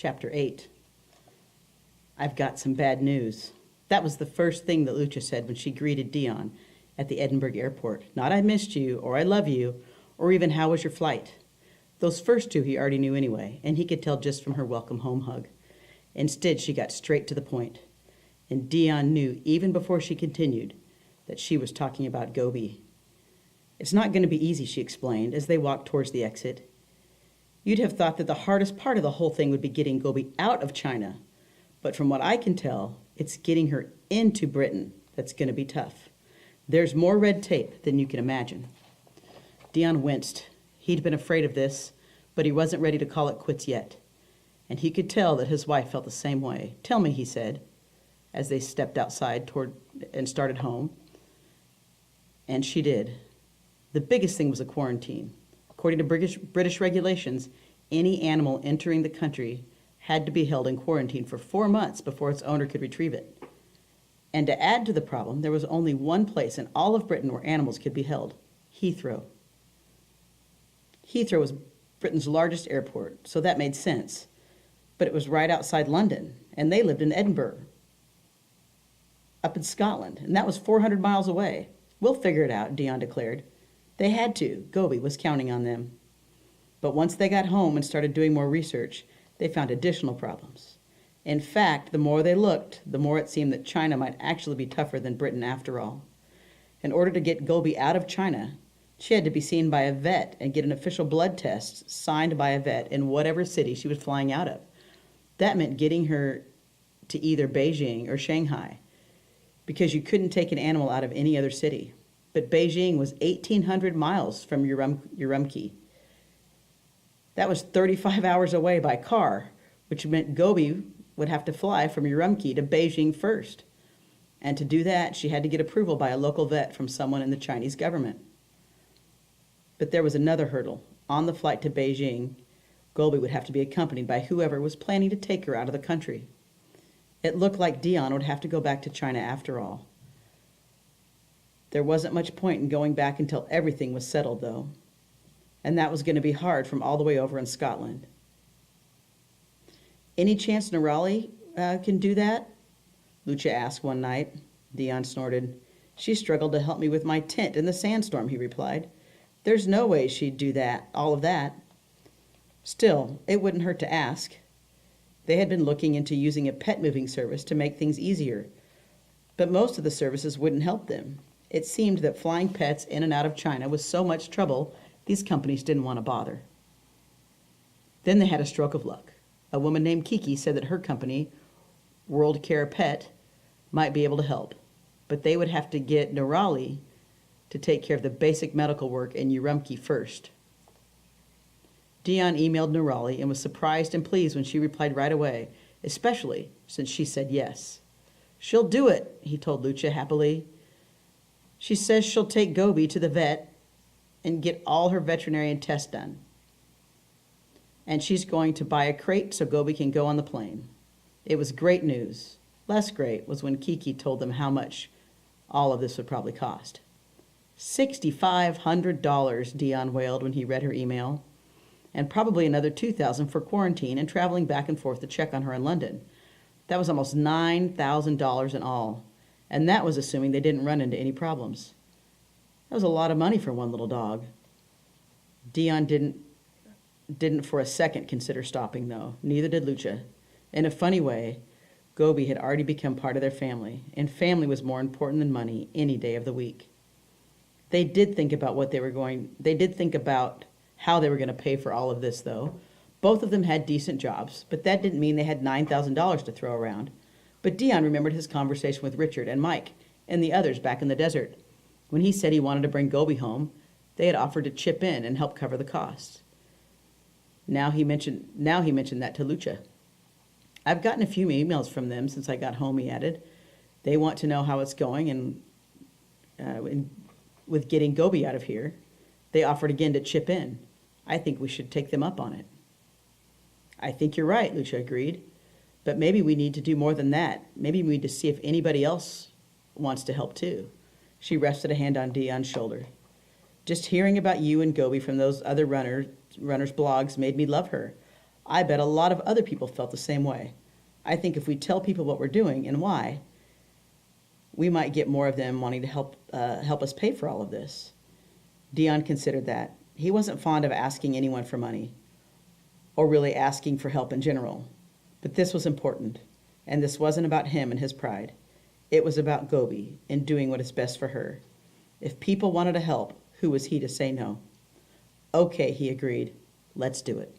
Chapter 8. I've got some bad news. That was the first thing that Lucia said when she greeted Dion at the Edinburgh airport. Not "I missed you," or "I love you," or even "How was your flight?" Those first two he already knew anyway, and he could tell just from her welcome home hug. Instead, she got straight to the point. And Dion knew, even before she continued, that she was talking about Gobi. "It's not going to be easy," she explained, as they walked towards the exit. "You'd have thought that the hardest part of the whole thing would be getting Gobi out of China. But from what I can tell, it's getting her into Britain that's going to be tough. There's more red tape than you can imagine." Dion winced. He'd been afraid of this, but he wasn't ready to call it quits yet. And he could tell that his wife felt the same way. "Tell me," he said, as they stepped outside toward and started home. And she did. The biggest thing was a quarantine. According to British regulations, any animal entering the country had to be held in quarantine for 4 months before its owner could retrieve it. And to add to the problem, there was only one place in all of Britain where animals could be held: Heathrow. Heathrow was Britain's largest airport, so that made sense. But it was right outside London, and they lived in Edinburgh, up in Scotland, and that was 400 miles away. "We'll figure it out," Dion declared. They had to. Gobi was counting on them. But once they got home and started doing more research, they found additional problems. In fact, the more they looked, the more it seemed that China might actually be tougher than Britain after all. In order to get Gobi out of China, she had to be seen by a vet and get an official blood test signed by a vet in whatever city she was flying out of. That meant getting her to either Beijing or Shanghai, because you couldn't take an animal out of any other city. But Beijing was 1,800 miles from Urumqi. That was 35 hours away by car, which meant Gobi would have to fly from Urumqi to Beijing first. And to do that, she had to get approval by a local vet from someone in the Chinese government. But there was another hurdle. On the flight to Beijing, Gobi would have to be accompanied by whoever was planning to take her out of the country. It looked like Dion would have to go back to China after all. There wasn't much point in going back until everything was settled, though. And that was going to be hard from all the way over in Scotland. "Any chance Nerali can do that?" Lucia asked one night. Dion snorted. "She struggled to help me with my tent in the sandstorm," he replied. "There's no way she'd do that, all of that." Still, it wouldn't hurt to ask. They had been looking into using a pet moving service to make things easier, but most of the services wouldn't help them. It seemed that flying pets in and out of China was so much trouble, these companies didn't want to bother. Then they had a stroke of luck. A woman named Kiki said that her company, World Care Pet, might be able to help, but they would have to get Nerali to take care of the basic medical work in Urumqi first. Dion emailed Nerali and was surprised and pleased when she replied right away, especially since she said yes. "She'll do it," he told Lucia happily. "She says she'll take Gobi to the vet and get all her veterinarian tests done. And she's going to buy a crate so Gobi can go on the plane." It was great news. Less great was when Kiki told them how much all of this would probably cost. $6,500, Dion wailed when he read her email. And probably another $2,000 for quarantine and traveling back and forth to check on her in London. That was almost $9,000 in all. And that was assuming they didn't run into any problems. That was a lot of money for one little dog. Dion didn't for a second consider stopping, though. Neither did Lucia. In a funny way, Gobi had already become part of their family, and family was more important than money any day of the week. They did think about how they were going to pay for all of this, though. Both of them had decent jobs, but that didn't mean they had $9,000 to throw around. But Dion remembered his conversation with Richard and Mike and the others back in the desert. When he said he wanted to bring Gobi home, they had offered to chip in and help cover the costs. Now he mentioned that to Lucia. "I've gotten a few emails from them since I got home," he added. "They want to know how it's going and with getting Gobi out of here. They offered again to chip in. I think we should take them up on it." "I think you're right," Lucia agreed. "But maybe we need to do more than that. Maybe we need to see if anybody else wants to help too." She rested a hand on Dion's shoulder. "Just hearing about you and Gobi from those other runners' blogs made me love her. I bet a lot of other people felt the same way. I think if we tell people what we're doing and why, we might get more of them wanting to help us pay for all of this. Dion considered that. He wasn't fond of asking anyone for money, or really asking for help in general. But this was important, and this wasn't about him and his pride. It was about Gobi and doing what is best for her. If people wanted to help, who was he to say no? Okay, he agreed. Let's do it.